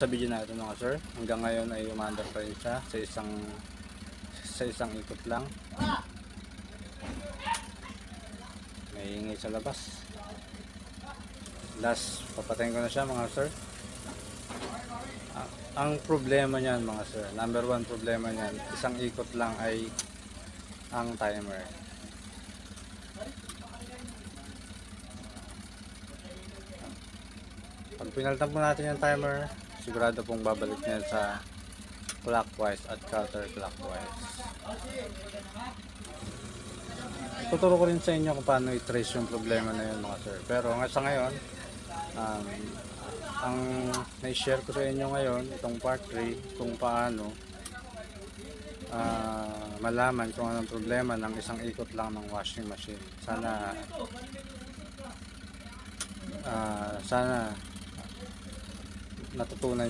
Sa video natin mga sir, hanggang ngayon ay umaandar pa rin siya sa isang ikot lang. May ingay sa labas. Last, papatayin ko na siya mga sir. Ang problema niyan mga sir, number one problema niyan, isang ikot lang ay ang timer. Pag pinalitan po natin yung timer, sigurado pong babalik niya sa clockwise at counterclockwise. Tuturo ko rin sa inyo kung paano i-trace yung problema na yun mga sir. Pero sa ngayon, ang na-share ko sa inyo ngayon, itong part 3, kung paano malaman kung anong problema ng isang ikot lang ng washing machine. Sana natutunan